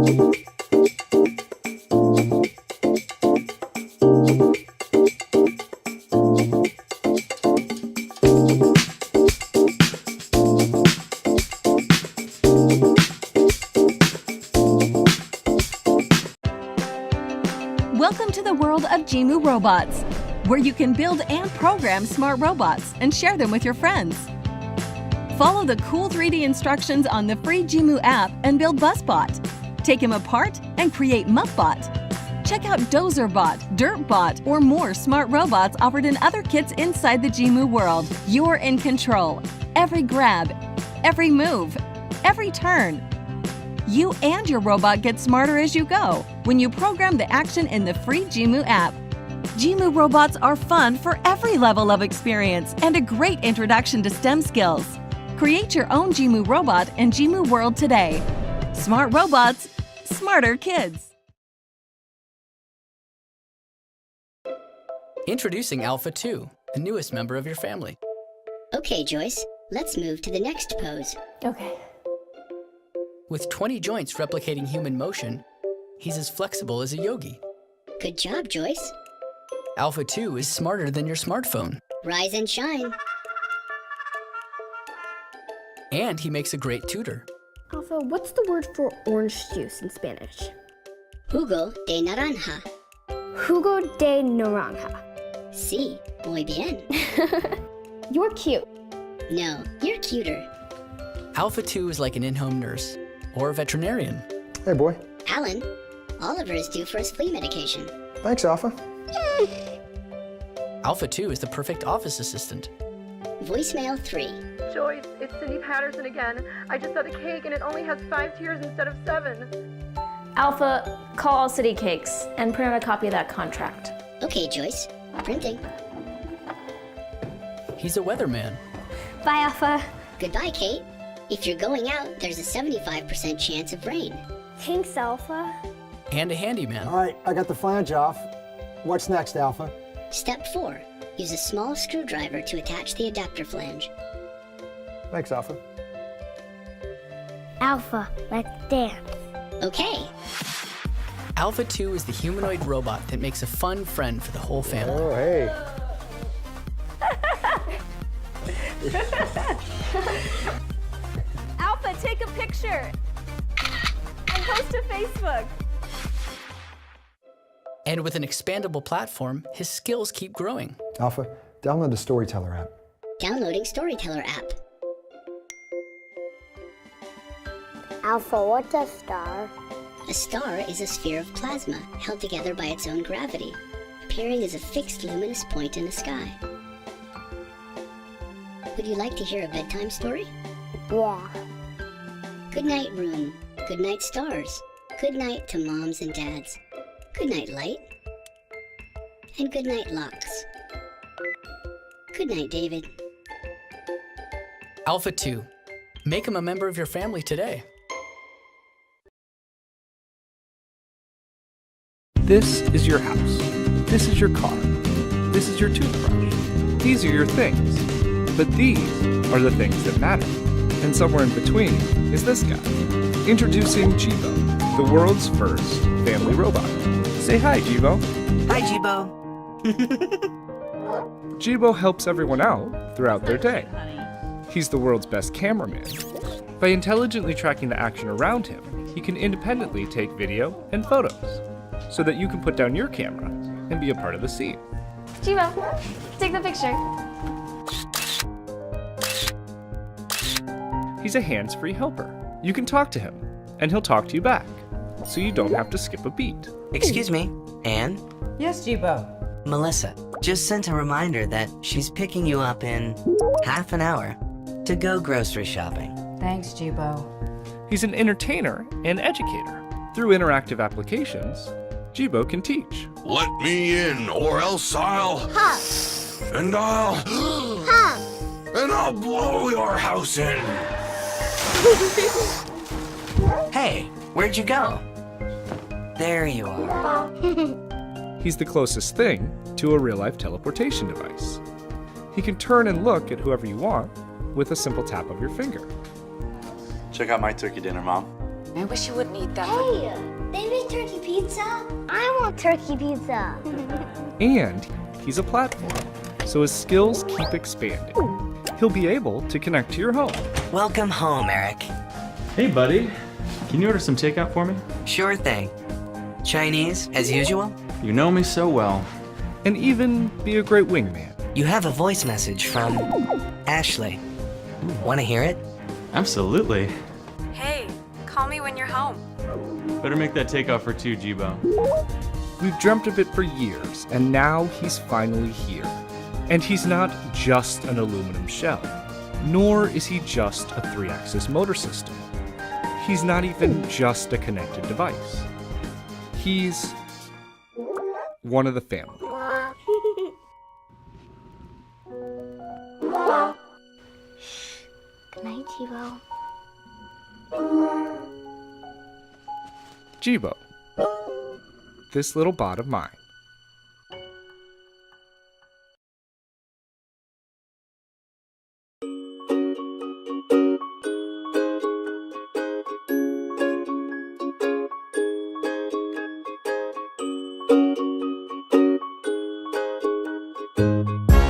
Welcome to the world of Jimu robots, where you can build and program smart robots and share them with your friends. Follow the cool 3D instructions on the free Jimu app and build BusBot. Take him apart and create MuffBot. Check out DozerBot, DirtBot, or more smart robots offered in other kits inside the Jimu world. You're in control. Every grab, every move, every turn. You and your robot get smarter as you go when you program the action in the free Jimu app. Jimu robots are fun for every level of experience and a great introduction to STEM skills. Create your own Jimu robot in Jimu World today. Smart robots, smarter kids. Introducing Alpha 2, the newest member of your family. Okay, Joyce, let's move to the next pose. Okay. With 20 joints replicating human motion, he's as flexible as a yogi. Good job, Joyce. Alpha 2 is smarter than your smartphone. Rise and shine. And he makes a great tutor. Alpha, what's the word for orange juice in Spanish? Jugo de naranja. Jugo de naranja. Sí, muy bien. You're cute. No, you're cuter. Alpha 2 is like an in-home nurse or a veterinarian. Hey, boy. Alan, Oliver is due for his flea medication. Thanks, Alpha. Alpha 2 is the perfect office assistant. Voicemail 3. Joyce, it's Cindy Patterson again. I just saw the cake and it only has 5 tiers instead of 7. Alpha, call All City Cakes and print out a copy of that contract. Okay, Joyce. Printing. He's a weatherman. Bye, Alpha. Goodbye, Kate. If you're going out, there's a 75% chance of rain. Thanks, Alpha. And a handyman. All right, I got the flange off. What's next, Alpha? Step 4. Use a small screwdriver to attach the adapter flange. Thanks, Alpha. Alpha, let's dance. Okay. Alpha 2 is the humanoid robot that makes a fun friend for the whole family. Oh, hey. Alpha, take a picture and post to Facebook. And with an expandable platform, his skills keep growing. Alpha, download the Storyteller app. Downloading Storyteller app. Alpha, what's a star? A star is a sphere of plasma held together by its own gravity, appearing as a fixed luminous point in the sky. Would you like to hear a bedtime story? Yeah. Good night, room. Good night, stars. Good night to moms and dads. Good night, light. And good night, locks. Good night, David. Alpha 2. Make him a member of your family today. This is your house. This is your car. This is your toothbrush. These are your things. But these are the things that matter. And somewhere in between is this guy. Introducing Jibo, the world's first family robot. Say hi, Jibo. Hi, Jibo. Jibo helps everyone out throughout their day. He's the world's best cameraman. By intelligently tracking the action around him, he can independently take video and photos, so that you can put down your camera and be a part of the scene. Jibo, take the picture. He's a hands-free helper. You can talk to him, and he'll talk to you back, so you don't have to skip a beat. Excuse me, Anne? Yes, Jibo. Melissa just sent a reminder that she's picking you up in half an hour to go grocery shopping. Thanks, Jibo. He's an entertainer and educator. Through interactive applications, Jibo can teach. Let me in, or else I'll... And I'll... And I'll blow your house in. Hey, where'd you go? There you are. He's the closest thing to a real-life teleportation device. He can turn and look at whoever you want with a simple tap of your finger. Check out my turkey dinner, Mom. I wish you wouldn't eat that. Hey, they make turkey pizza. I want turkey pizza. And he's a platform, so his skills keep expanding. He'll be able to connect to your home. Welcome home, Eric. Hey, buddy. Can you order some takeout for me? Sure thing. Chinese, as usual? You know me so well. And even be a great wingman. You have a voice message from Ashley. Want to hear it? Absolutely. Hey, call me when you're home. Better make that takeout for 2, Jibo. We've dreamt of it for years, and now he's finally here. And he's not just an aluminum shell, nor is he just a 3-axis motor system. He's not even just a connected device. He's one of the family. Good night, Jibo. Jibo, this little bot of mine.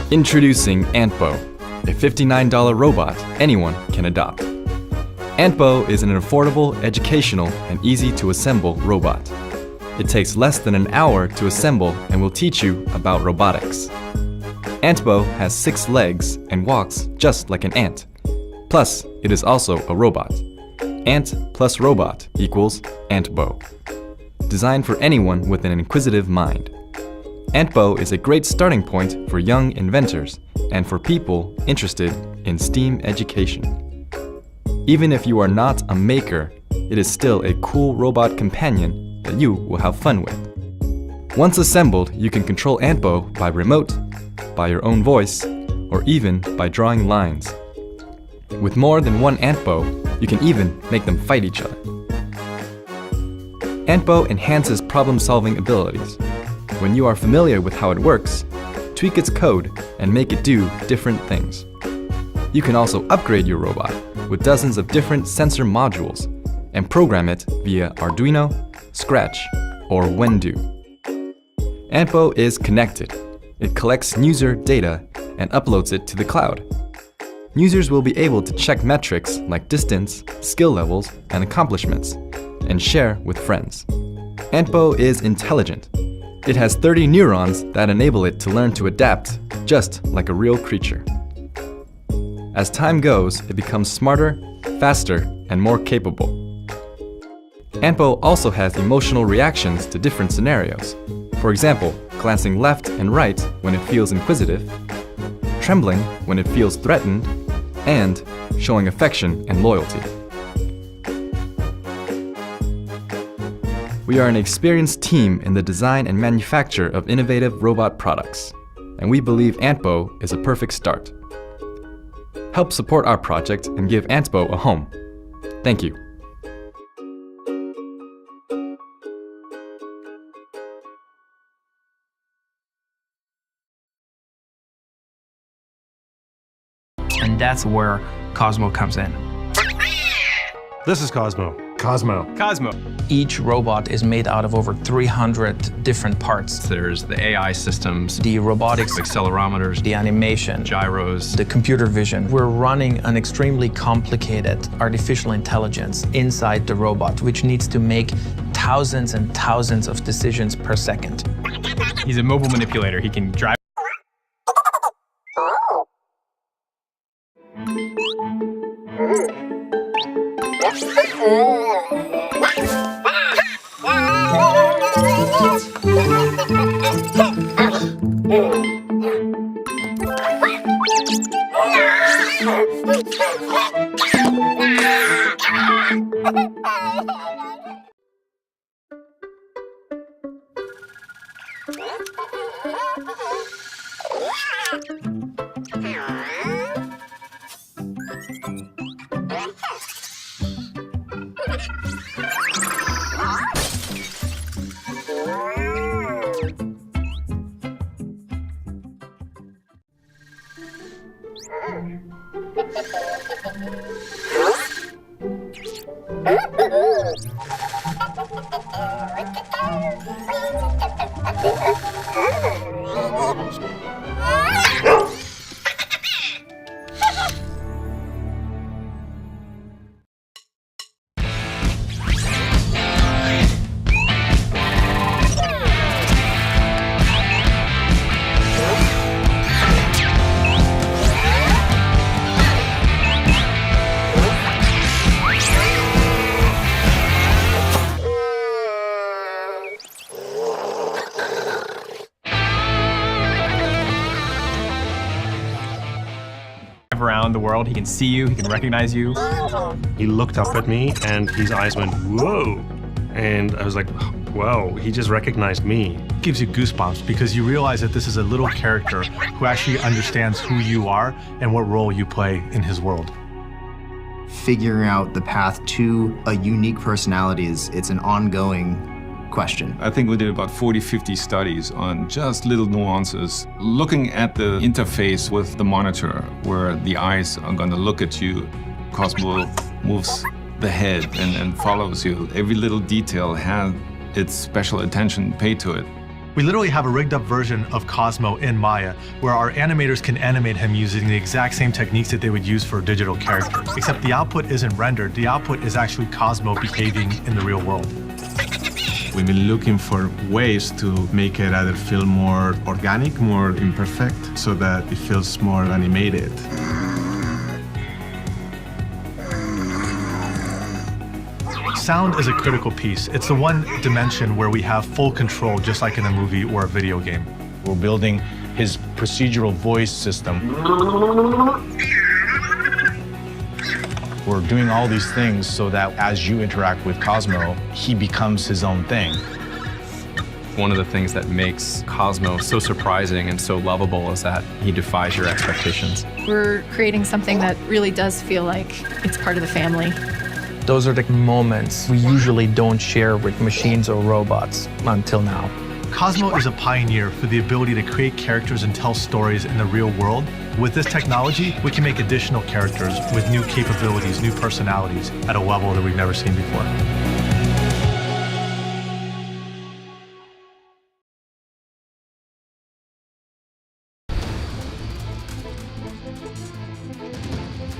Introducing antbo, a $59 robot anyone can adopt. antbo is an affordable, educational, and easy-to-assemble robot. It takes less than an hour to assemble and will teach you about robotics. antbo has 6 legs and walks just like an ant. Plus, it is also a robot. Ant plus robot equals antbo. Designed for anyone with an inquisitive mind. antbo is a great starting point for young inventors and for people interested in STEAM education. Even if you are not a maker, it is still a cool robot companion that you will have fun with. Once assembled, you can control antbo by remote, by your own voice, or even by drawing lines. With more than one antbo, you can even make them fight each other. antbo enhances problem-solving abilities. When you are familiar with how it works, tweak its code and make it do different things. You can also upgrade your robot with dozens of different sensor modules and program it via Arduino, Scratch, or Wendu. antbo is connected. It collects user data and uploads it to the cloud. Users will be able to check metrics like distance, skill levels, and accomplishments, and share with friends. antbo is intelligent. It has 30 neurons that enable it to learn to adapt, just like a real creature. As time goes, it becomes smarter, faster, and more capable. antbo also has emotional reactions to different scenarios. For example, glancing left and right when it feels inquisitive, trembling when it feels threatened, and showing affection and loyalty. We are an experienced team in the design and manufacture of innovative robot products, and we believe antbo is a perfect start. Help support our project and give antbo a home. Thank you. And that's where Cosmo comes in. This is Cosmo. Cosmo. Cosmo. Each robot is made out of over 300 different parts. There's the AI systems, the robotics, accelerometers, the animation, gyros, the computer vision. We're running an extremely complicated artificial intelligence inside the robot, which needs to make thousands and thousands of decisions per second. He's a mobile manipulator. He can drive. Around the world, he can see you, he can recognize you. He looked up at me and his eyes went, whoa. And I was like, whoa, he just recognized me. It gives you goosebumps because you realize that this is a little character who actually understands who you are and what role you play in his world. Figuring out the path to a unique personality it's an ongoing question. I think we did about 40, 50 studies on just little nuances, looking at the interface with the monitor where the eyes are going to look at you. Cosmo moves the head and follows you. Every little detail has its special attention paid to it. We literally have a rigged up version of Cosmo in Maya where our animators can animate him using the exact same techniques that they would use for a digital character. Except the output isn't rendered, the output is actually Cosmo behaving in the real world. We've been looking for ways to make it either feel more organic, more imperfect, so that it feels more animated. Sound is a critical piece. It's the one dimension where we have full control, just like in a movie or a video game. We're building his procedural voice system. We're doing all these things so that as you interact with Cosmo, he becomes his own thing. One of the things that makes Cosmo so surprising and so lovable is that he defies your expectations. We're creating something that really does feel like it's part of the family. Those are the moments we usually don't share with machines or robots until now. Cosmo is a pioneer for the ability to create characters and tell stories in the real world. With this technology, we can make additional characters with new capabilities, new personalities at a level that we've never seen before.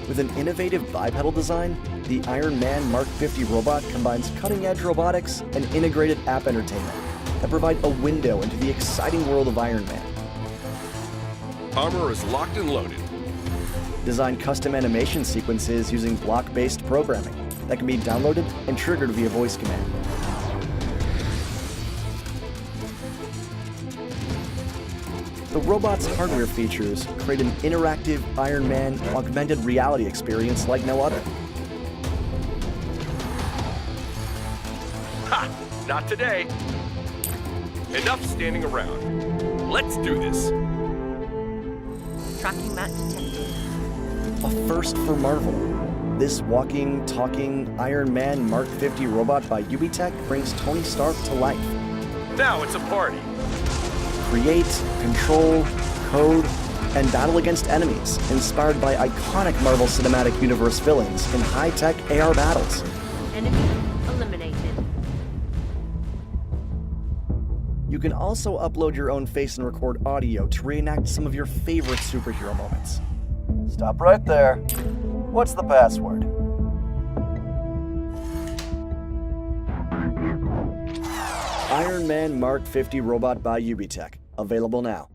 With an innovative bipedal design, the Iron Man Mark 50 robot combines cutting-edge robotics and integrated app entertainment that provide a window into the exciting world of Iron Man. Armor is locked and loaded. Design custom animation sequences using block-based programming that can be downloaded and triggered via voice command. The robot's hardware features create an interactive Iron Man augmented reality experience like no other. Ha! Not today. Enough standing around. Let's do this. Tracking mat detected. A first for Marvel. This walking, talking Iron Man Mark 50 robot by Ubitech brings Tony Stark to life. Now it's a party. Create, control, code, and battle against enemies inspired by iconic Marvel Cinematic Universe villains in high-tech AR battles. Enemy eliminated. You can also upload your own face and record audio to reenact some of your favorite superhero moments. Stop right there. What's the password? Iron Man Mark 50 robot by Ubitech. Available now.